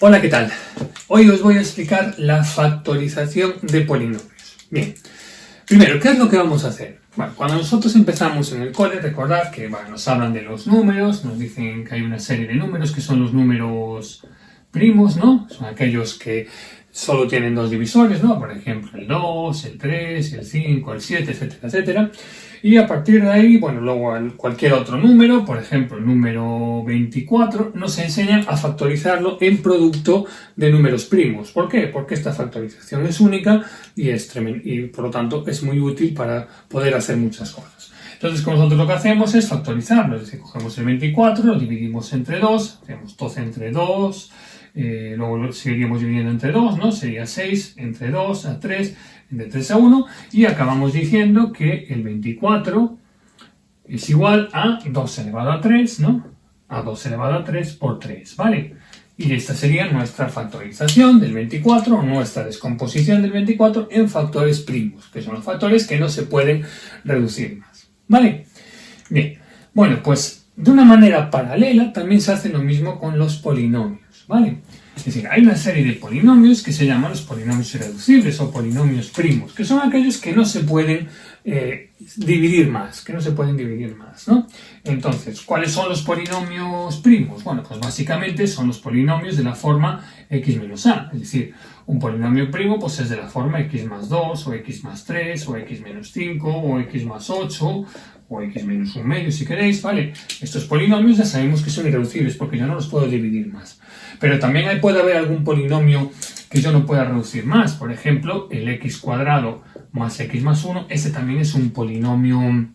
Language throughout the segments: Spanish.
Hola, ¿qué tal? Hoy os voy a explicar la factorización de polinomios. Bien, primero, ¿qué es lo que vamos a hacer? Bueno, cuando nosotros empezamos en el cole, recordad que nos hablan de los números, nos dicen que hay una serie de números que son los números primos, ¿no? Son aquellos que solo tienen dos divisores, ¿no? Por ejemplo, el 2, el 3, el 5, el 7, etcétera, etcétera. Y a partir de ahí, bueno, luego cualquier otro número, por ejemplo, el número 24, nos enseñan a factorizarlo en producto de números primos. ¿Por qué? Porque esta factorización es única y por lo tanto es muy útil para poder hacer muchas cosas. Entonces, nosotros lo que hacemos es factorizarlo, es decir, cogemos el 24, lo dividimos entre 2, hacemos 12 entre 2, luego lo seguiríamos dividiendo entre 2, ¿no? Sería 6 entre 2 a 3, de 3 a 1, y acabamos diciendo que el 24 es igual a 2 elevado a 3, ¿no? A 2 elevado a 3 por 3, ¿vale? Y esta sería nuestra factorización del 24, o nuestra descomposición del 24 en factores primos, que son los factores que no se pueden reducir más, ¿vale? Bien, bueno, pues de una manera paralela también se hace lo mismo con los polinomios, ¿vale? Es decir, hay una serie de polinomios que se llaman los polinomios irreducibles o polinomios primos, que son aquellos que no se pueden dividir más, ¿no? Entonces, ¿cuáles son los polinomios primos? Bueno, pues básicamente son los polinomios de la forma x menos a, es decir, un polinomio primo pues es de la forma x más 2, o x más 3, o x menos 5, o x más 8, o x menos 1 medio si queréis, ¿vale? Estos polinomios ya sabemos que son irreducibles porque yo no los puedo dividir más. Pero también puede haber algún polinomio que yo no pueda reducir más. Por ejemplo, el x cuadrado más x más 1, ese también es un polinomio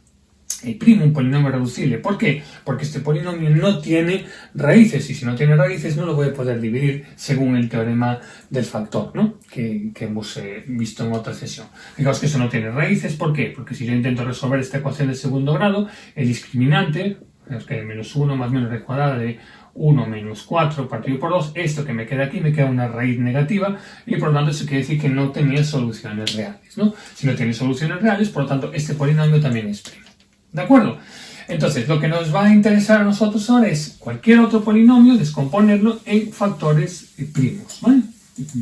primo, un polinomio reducible. ¿Por qué? Porque este polinomio no tiene raíces, y si no tiene raíces no lo voy a poder dividir según el teorema del factor, ¿no? que hemos visto en otra sesión. Fijaos que eso no tiene raíces. ¿Por qué? Porque si yo intento resolver esta ecuación de segundo grado, el discriminante, fijaos que menos 1 más menos raíz cuadrada de 1 menos 4 partido por 2, esto que me queda aquí me queda una raíz negativa, y por lo tanto eso quiere decir que no tenía soluciones reales, ¿no? Si no tiene soluciones reales, por lo tanto este polinomio también es primo. ¿De acuerdo? Entonces, lo que nos va a interesar a nosotros ahora es cualquier otro polinomio, descomponerlo en factores primos, ¿vale?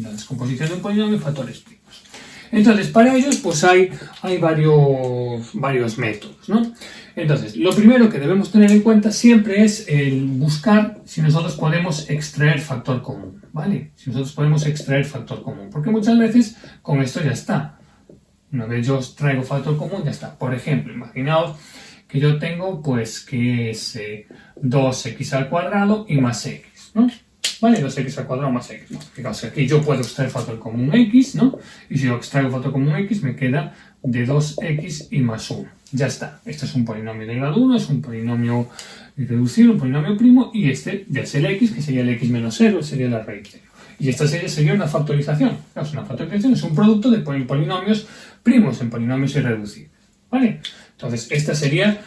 La descomposición de un polinomio en factores primos. Entonces, para ellos, pues hay varios métodos, ¿no? Entonces, lo primero que debemos tener en cuenta siempre es el buscar si nosotros podemos extraer factor común, ¿vale? Si nosotros podemos extraer factor común, porque muchas veces con esto ya está. Una vez yo traigo factor común, ya está. Por ejemplo, imaginaos que yo tengo, pues, que es 2x al cuadrado y más x, ¿no? ¿Vale? 2x al cuadrado más x. Bueno, fijaos, aquí yo puedo extraer factor común x, ¿no? Y si yo extraigo factor común x, me queda de 2x y más 1. Ya está. Este es un polinomio de grado 1, es un polinomio irreducible, un polinomio primo, y este ya es el x, que sería el x menos 0, sería la raíz 0. Y esta sería una factorización. Fijaos, una factorización es un producto de polinomios primos, en polinomios irreducibles, ¿vale? Entonces, esta sería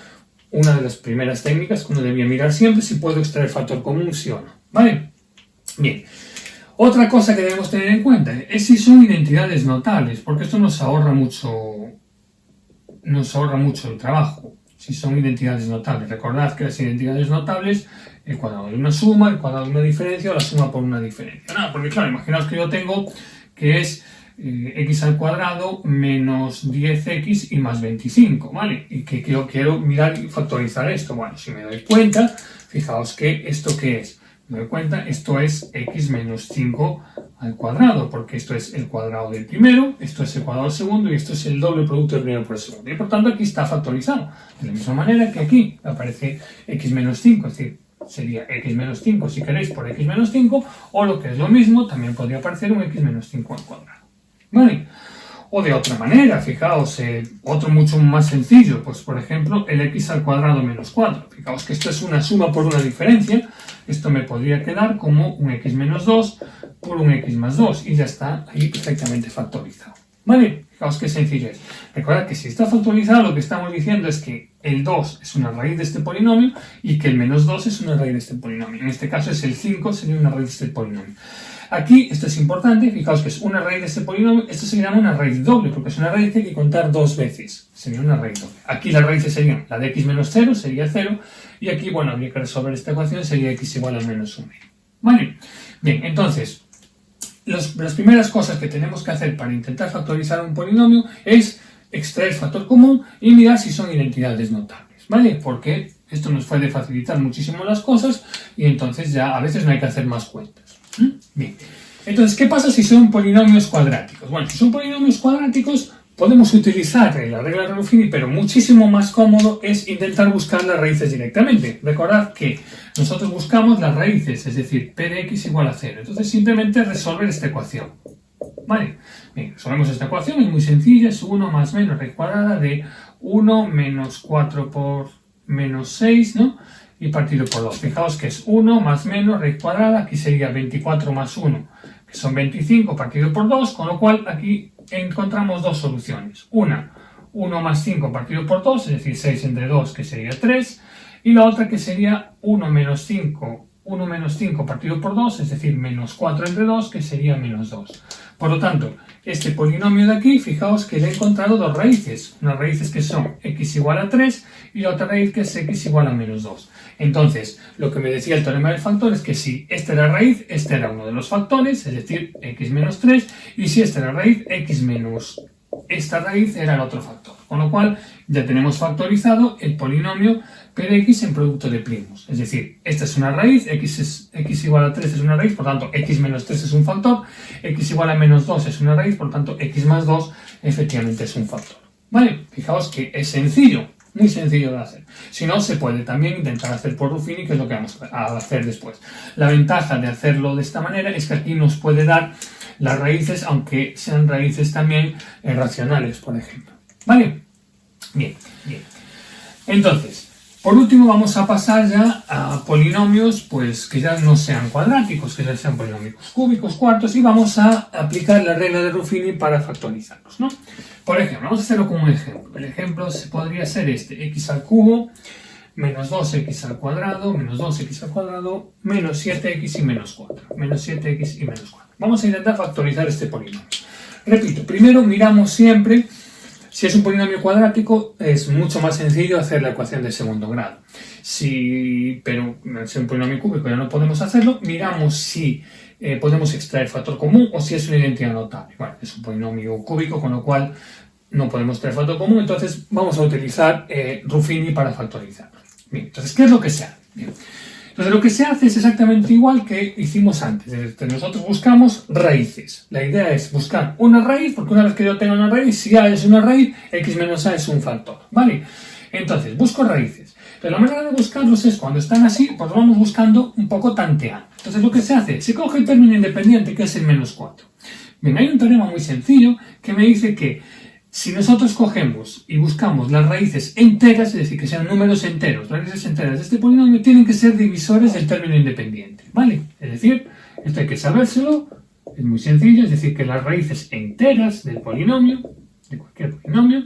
una de las primeras técnicas que uno debía mirar siempre, si puedo extraer factor común, sí o no, ¿vale? Bien, otra cosa que debemos tener en cuenta es si son identidades notables, porque esto nos ahorra mucho el trabajo. Si son identidades notables, recordad que las identidades notables, el cuadrado de una suma, el cuadrado de una diferencia, o la suma por una diferencia. Nada, porque claro, imaginaos que yo tengo que es x al cuadrado menos 10x y más 25, ¿vale? Y que yo quiero mirar y factorizar esto. Bueno, si me doy cuenta, fijaos que esto ¿qué es? Me doy cuenta, esto es x menos 5 al cuadrado, porque esto es el cuadrado del primero, esto es el cuadrado del segundo, y esto es el doble producto del primero por el segundo. Y por tanto aquí está factorizado. De la misma manera que aquí aparece x menos 5, es decir, sería x menos 5 si queréis por x menos 5, o lo que es lo mismo, también podría aparecer un x menos 5 al cuadrado, ¿vale? O de otra manera, fijaos, otro mucho más sencillo, pues por ejemplo el x al cuadrado menos 4. Fijaos que esto es una suma por una diferencia, esto me podría quedar como un x menos 2 por un x más 2, y ya está ahí perfectamente factorizado, ¿vale? Fijaos qué sencillo es. Recordad que si está factorizado, lo que estamos diciendo es que el 2 es una raíz de este polinomio y que el menos 2 es una raíz de este polinomio. En este caso es el 5, sería una raíz de este polinomio. Aquí, esto es importante, fijaos que es una raíz de este polinomio, esto se llama una raíz doble, porque es una raíz que hay que contar dos veces, sería una raíz doble. Aquí las raíces serían la de x menos 0, sería 0, y aquí, bueno, habría que resolver esta ecuación, sería x igual a menos 1 medio. ¿Vale? Bien, entonces, las primeras cosas que tenemos que hacer para intentar factorizar un polinomio es extraer el factor común y mirar si son identidades notables, ¿vale? Porque esto nos puede facilitar muchísimo las cosas y entonces ya a veces no hay que hacer más cuentas. Bien, entonces, ¿qué pasa si son polinomios cuadráticos? Bueno, si son polinomios cuadráticos podemos utilizar la regla de Ruffini, pero muchísimo más cómodo es intentar buscar las raíces directamente. Recordad que nosotros buscamos las raíces, es decir, p de x igual a 0. Entonces simplemente resolver esta ecuación. ¿Vale? Bien, resolvemos esta ecuación, es muy sencilla, es 1 más menos raíz cuadrada de 1 menos 4 por menos 6, ¿no? Y partido por 2. Fijaos que es 1 más menos raíz cuadrada, aquí sería 24 más 1, que son 25 partido por 2, con lo cual aquí encontramos dos soluciones. Una, 1 más 5 partido por 2, es decir, 6 entre 2, que sería 3, y la otra que sería 1 menos 5 partido por 2, es decir, menos 4 entre 2, que sería menos 2. Por lo tanto, este polinomio de aquí, fijaos que le he encontrado dos raíces. Unas raíces que son x igual a 3 y la otra raíz que es x igual a menos 2. Entonces, lo que me decía el teorema del factor es que si esta era raíz, este era uno de los factores, es decir, x menos 3, y si esta era raíz, x menos esta raíz era el otro factor. Con lo cual, ya tenemos factorizado el polinomio p de x en producto de primos. Es decir, esta es una raíz, x igual a 3 es una raíz, por tanto, x menos 3 es un factor, x igual a menos 2 es una raíz, por tanto, x más 2 efectivamente es un factor. ¿Vale? Fijaos que es sencillo. Muy sencillo de hacer. Si no, se puede también intentar hacer por Ruffini, que es lo que vamos a hacer después. La ventaja de hacerlo de esta manera es que aquí nos puede dar las raíces, aunque sean raíces también racionales, por ejemplo. ¿Vale? Bien, bien. Entonces, por último vamos a pasar ya a polinomios pues que ya no sean cuadráticos, que ya sean polinomios cúbicos, cuartos, y vamos a aplicar la regla de Ruffini para factorizarlos, ¿no? Por ejemplo, vamos a hacerlo como un ejemplo. El ejemplo podría ser este, x al cubo menos 2x al cuadrado, menos 2x al cuadrado, menos 7x y menos 4. Menos 7x y menos 4. Vamos a intentar factorizar este polinomio. Repito, primero miramos siempre, si es un polinomio cuadrático, es mucho más sencillo hacer la ecuación de segundo grado. Pero si es un polinomio cúbico ya no podemos hacerlo, miramos si podemos extraer factor común o si es una identidad notable. Bueno, es un polinomio cúbico, con lo cual no podemos extraer factor común, entonces vamos a utilizar Ruffini para factorizarlo. Bien, entonces, ¿qué es lo que se hace? Bien. Entonces, lo que se hace es exactamente igual que hicimos antes. Nosotros buscamos raíces. La idea es buscar una raíz, porque una vez que yo tenga una raíz, si A es una raíz, x menos A es un factor. ¿Vale? Entonces, busco raíces. Pero la manera de buscarlos es cuando están así, pues vamos buscando un poco tanteando. Entonces, lo que se hace, se coge el término independiente, que es el menos 4. Bien, hay un teorema muy sencillo que me dice que si nosotros cogemos y buscamos las raíces enteras, es decir, que sean números enteros, las raíces enteras de este polinomio tienen que ser divisores del término independiente, ¿vale? Es decir, esto hay que sabérselo, es muy sencillo, es decir, que las raíces enteras del polinomio, de cualquier polinomio,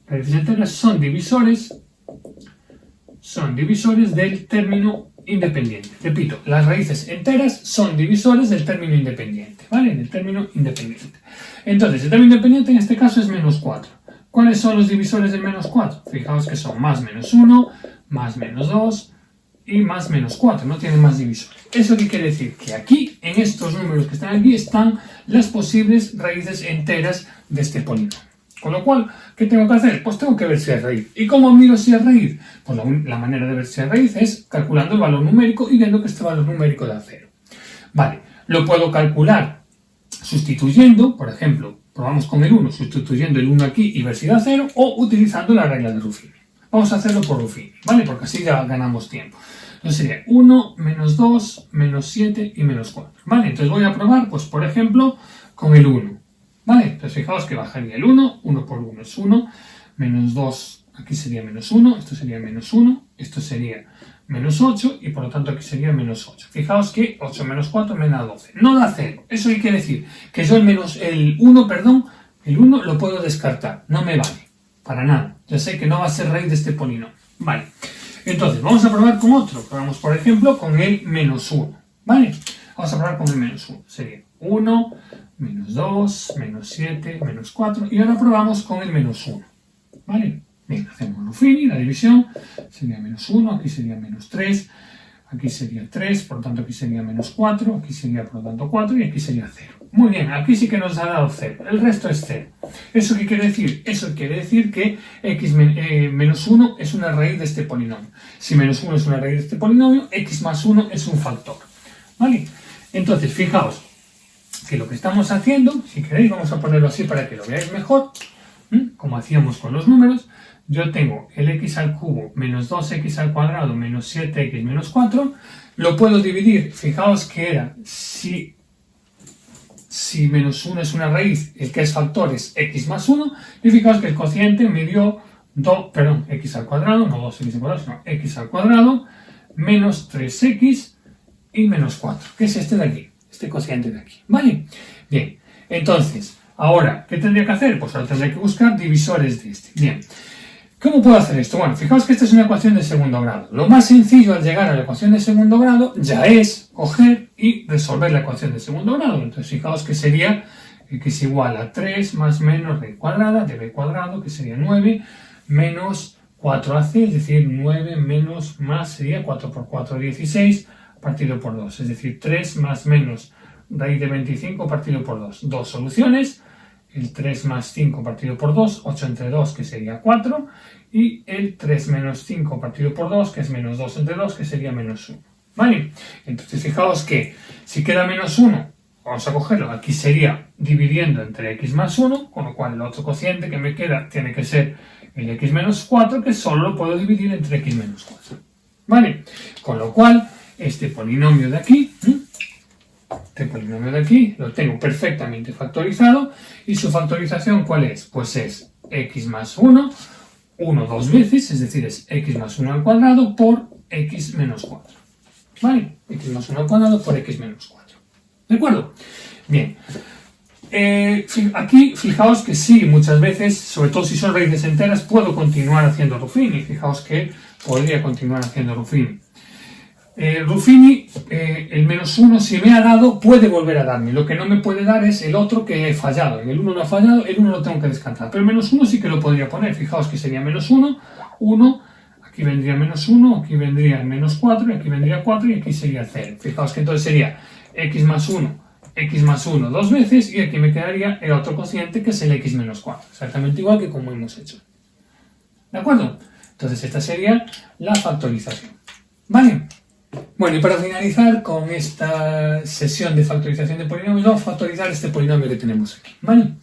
las raíces enteras son divisores del término independiente. Repito, las raíces enteras son divisores del término independiente, ¿vale? Del término independiente. Entonces, el término independiente en este caso es menos 4. ¿Cuáles son los divisores del menos 4? Fijaos que son más menos 1, más menos 2 y más menos 4. No tienen más divisores. ¿Eso qué quiere decir? Que aquí, en estos números que están aquí, están las posibles raíces enteras de este polinomio. Con lo cual, ¿qué tengo que hacer? Pues tengo que ver si es raíz. ¿Y cómo miro si es raíz? Pues la manera de ver si es raíz es calculando el valor numérico y viendo que este valor numérico da 0. Vale, lo puedo calcular sustituyendo, por ejemplo, probamos con el 1, sustituyendo el 1 aquí y ver si da 0, o utilizando la regla de Ruffini. Vamos a hacerlo por Ruffini, ¿vale? Porque así ya ganamos tiempo. Entonces sería 1, menos 2, menos 7 y menos 4, ¿vale? Entonces voy a probar, pues por ejemplo, con el 1. ¿Vale? Entonces fijaos que bajaría el 1, 1 por 1 es 1, menos 2, aquí sería menos 1, esto sería menos 1, esto sería menos 8 y por lo tanto aquí sería menos 8. Fijaos que 8 menos 4 me da 12, no da 0. Eso quiere decir que yo el 1 lo puedo descartar, no me vale, para nada. Ya sé que no va a ser raíz de este polinomio. Vale, entonces vamos a probar con otro. Probamos por ejemplo con el menos 1, ¿vale? Vamos a probar con el menos 1, sería 1, menos 2, menos 7, menos 4, y ahora probamos con el menos 1, ¿vale? Bien, hacemos Ruffini, la división, sería menos 1, aquí sería menos 3, aquí sería 3, por lo tanto aquí sería menos 4, aquí sería por lo tanto 4 y aquí sería 0. Muy bien, aquí sí que nos ha dado 0, el resto es 0. ¿Eso qué quiere decir? Eso quiere decir que x menos 1 es una raíz de este polinomio. Si menos 1 es una raíz de este polinomio, x más 1 es un factor. ¿Vale? Entonces, fijaos que lo que estamos haciendo, si queréis, vamos a ponerlo así para que lo veáis mejor, como hacíamos con los números. Yo tengo el x al cubo menos 2x al cuadrado menos 7x menos 4. Lo puedo dividir, fijaos que era, si menos 1 es una raíz, el que es factor es x más 1, y fijaos que el cociente me dio x al cuadrado, no 2x al cuadrado, sino x al cuadrado, menos 3x y menos 4, que es este de aquí, este cociente de aquí, ¿vale? Bien, entonces, ahora, ¿qué tendría que hacer? Pues ahora tendría que buscar divisores de este. Bien, ¿cómo puedo hacer esto? Bueno, fijaos que esta es una ecuación de segundo grado. Lo más sencillo al llegar a la ecuación de segundo grado ya es coger y resolver la ecuación de segundo grado. Entonces, fijaos que sería x igual a 3 más menos raíz cuadrada de b cuadrado, que sería 9, menos 4ac, es decir, 9 menos más sería 4 por 4, 16, partido por 2. Es decir, 3 más menos raíz de 25 partido por 2. Dos soluciones. El 3 más 5 partido por 2, 8 entre 2, que sería 4, y el 3 menos 5 partido por 2, que es menos 2 entre 2, que sería menos 1. ¿Vale? Entonces, fijaos que si queda menos 1, vamos a cogerlo, aquí sería dividiendo entre x más 1, con lo cual el otro cociente que me queda tiene que ser el x menos 4, que solo lo puedo dividir entre x menos 4. ¿Vale? Con lo cual, este polinomio de aquí lo tengo perfectamente factorizado. ¿Y su factorización cuál es? Pues es x más 1, 1 dos veces, es decir, es x más 1 al cuadrado por x menos 4. ¿Vale? X más 1 al cuadrado por x menos 4. ¿De acuerdo? Bien. Aquí fijaos que sí, muchas veces, sobre todo si son raíces enteras, puedo continuar haciendo Ruffini. Fijaos que podría continuar haciendo Ruffini. Ruffini, el menos 1, si me ha dado, puede volver a darme. Lo que no me puede dar es el otro que he fallado. En el 1 no ha fallado, el 1 lo tengo que descartar. Pero el menos 1 sí que lo podría poner. Fijaos que sería menos 1, 1, aquí vendría menos 1, aquí vendría menos 4, y aquí vendría 4, y aquí sería 0. Fijaos que entonces sería x más 1 dos veces, y aquí me quedaría el otro cociente que es el x menos 4. Exactamente igual que como hemos hecho. ¿De acuerdo? Entonces esta sería la factorización. ¿Vale? Bueno, y para finalizar con esta sesión de factorización de polinomios, vamos a factorizar este polinomio que tenemos aquí, ¿vale?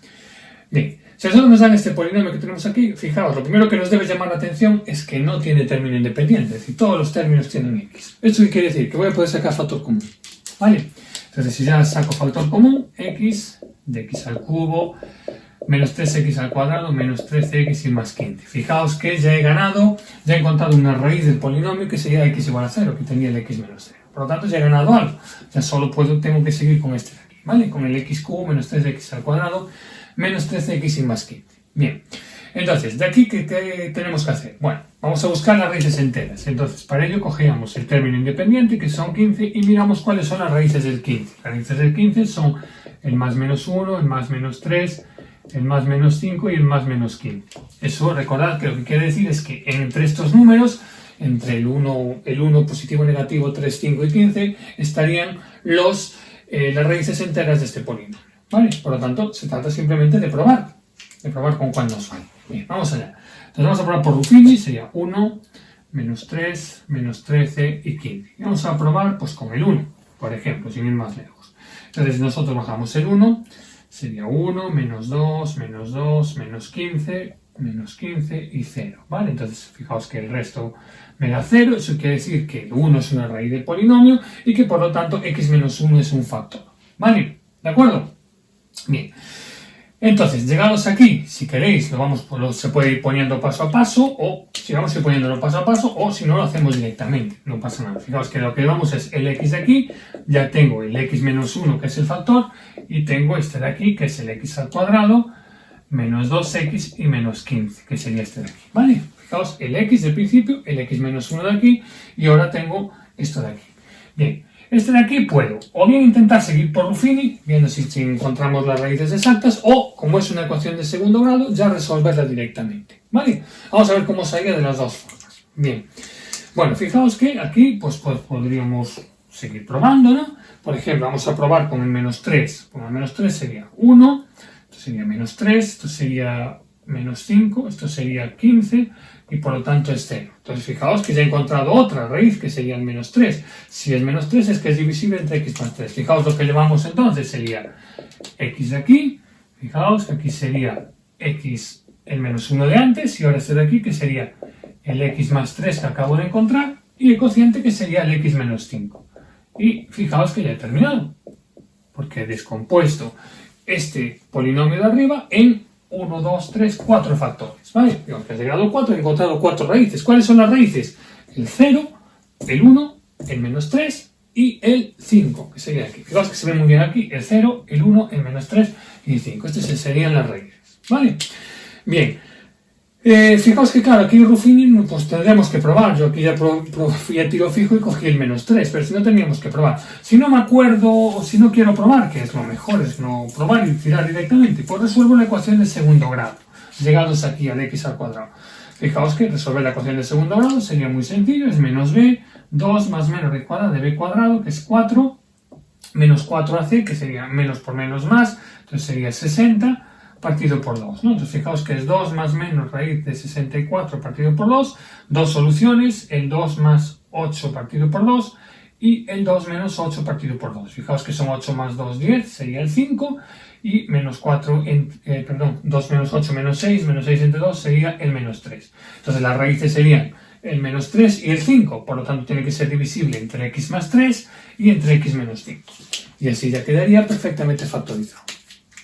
Bien, si a nosotros nos dan este polinomio que tenemos aquí, fijaos, lo primero que nos debe llamar la atención es que no tiene término independiente, es decir, todos los términos tienen x. ¿Esto qué quiere decir? Que voy a poder sacar factor común, ¿vale? Entonces, si ya saco factor común, x de x al cubo menos 3x al cuadrado menos 13x y más 15. Fijaos que ya he ganado, ya he encontrado una raíz del polinomio que sería x igual a 0, que tenía el x menos 0. Por lo tanto, ya he ganado algo. Ya solo tengo que seguir con este de aquí, ¿vale? Con el x cubo menos 3x al cuadrado menos 13x y más 15. Bien. Entonces, de aquí, ¿qué tenemos que hacer? Bueno, vamos a buscar las raíces enteras. Entonces, para ello cogíamos el término independiente, que son 15, y miramos cuáles son las raíces del 15. Las raíces del 15 son el más menos 1, el más menos 3, el más menos 5 y el más menos 15. Eso, recordad que lo que quiere decir es que entre estos números, entre el 1 positivo, negativo, 3, 5 y 15, estarían las raíces enteras de este polinomio, ¿vale? Por lo tanto, se trata simplemente de probar con cuál nos vale. Bien, vamos allá. Entonces vamos a probar por Ruffini, sería 1, menos 3, menos 13 y 15. Y vamos a probar pues con el 1, por ejemplo, sin ir más lejos. Entonces nosotros bajamos el 1, sería 1, menos 2, menos 15 y 0, ¿vale? Entonces, fijaos que el resto me da 0, eso quiere decir que el 1 es una raíz del polinomio y que por lo tanto x menos 1 es un factor, ¿vale? ¿De acuerdo? Bien. Entonces, llegados aquí, si queréis, se puede ir poniendo paso a paso, o si vamos a ir poniéndolo paso a paso, o si no lo hacemos directamente, no pasa nada. Fijaos que lo que vamos es el x de aquí, ya tengo el x menos 1 que es el factor, y tengo este de aquí que es el x al cuadrado, menos 2x y menos 15, que sería este de aquí, ¿vale? Fijaos, el x del principio, el x menos 1 de aquí, y ahora tengo esto de aquí. Bien. Este de aquí puedo o bien intentar seguir por Ruffini, viendo si encontramos las raíces exactas, o, como es una ecuación de segundo grado, ya resolverla directamente, ¿vale? Vamos a ver cómo salga de las dos formas. Bien, Bueno, fijaos que aquí pues podríamos seguir probando, ¿no? Por ejemplo, vamos a probar con el menos 3. Con el menos 3 sería 1, esto sería menos 3, esto sería menos 5, esto sería 15 y por lo tanto es 0. Entonces fijaos que ya he encontrado otra raíz que sería el menos 3. Si es menos 3 es que es divisible entre x más 3. Fijaos lo que llevamos entonces sería x de aquí, fijaos que aquí sería x el menos 1 de antes y ahora este de aquí que sería el x más 3 que acabo de encontrar y el cociente que sería el x menos 5. Y fijaos que ya he terminado, porque he descompuesto este polinomio de arriba en 1, 2, 3, 4 factores, ¿vale? Digamos que has llegado a 4 he encontrado 4 raíces. ¿Cuáles son las raíces? El 0, el 1, el menos 3 y el 5, que sería aquí. Fijaos que se ve muy bien aquí, el 0, el 1, el menos 3 y el 5. Estas serían las raíces, ¿vale? Bien. Fijaos que claro, aquí Ruffini pues tendríamos que probar. Yo aquí ya fui a tiro fijo y cogí el menos 3, pero si no tendríamos que probar. Si no me acuerdo o si no quiero probar, que es lo mejor, es no probar y tirar directamente, pues resuelvo la ecuación de segundo grado, llegados aquí al x al cuadrado. Fijaos que resolver la ecuación de segundo grado sería muy sencillo, es menos b, 2 más menos raíz cuadrada de b cuadrado, que es 4, menos 4ac, que sería menos por menos más, entonces sería 60, partido por 2, ¿no? Entonces fijaos que es 2 más menos raíz de 64 partido por 2, dos soluciones, el 2 más 8 partido por 2 y el 2 menos 8 partido por 2. Fijaos que son 8 más 2, 10, sería el 5 y menos 2 menos 8 menos 6 entre 2 sería el menos 3. Entonces las raíces serían el menos 3 y el 5, por lo tanto tiene que ser divisible entre x más 3 y entre x menos 5. Y así ya quedaría perfectamente factorizado.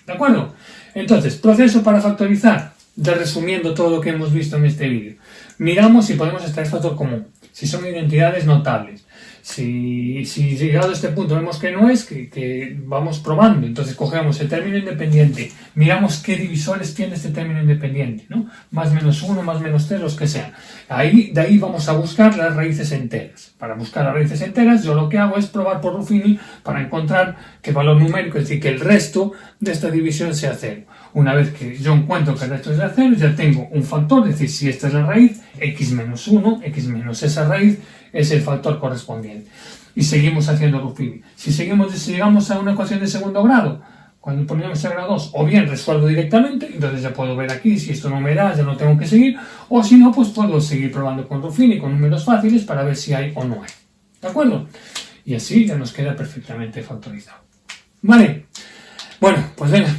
¿De acuerdo? Entonces, proceso para factorizar, ya resumiendo todo lo que hemos visto en este vídeo. Miramos si podemos extraer factor común, si son identidades notables. Si llegado a este punto vemos que no es, que vamos probando, entonces cogemos el término independiente, miramos qué divisores tiene este término independiente, ¿no? Más menos 1, más menos 3, los que sean. De ahí vamos a buscar las raíces enteras. Para buscar las raíces enteras, yo lo que hago es probar por Ruffini para encontrar qué valor numérico, es decir, que el resto de esta división sea 0. Una vez que yo encuentro que el resto es de 0, ya tengo un factor, es decir, si esta es la raíz, x menos 1, x menos esa raíz, es el factor correspondiente. Y seguimos haciendo Ruffini. Si llegamos a una ecuación de segundo grado, cuando el polinomio sea grado 2, o bien resuelvo directamente, entonces ya puedo ver aquí, si esto no me da, ya no tengo que seguir, o si no, pues puedo seguir probando con Ruffini, con números fáciles, para ver si hay o no hay. ¿De acuerdo? Y así ya nos queda perfectamente factorizado. Vale. Bueno, pues venga,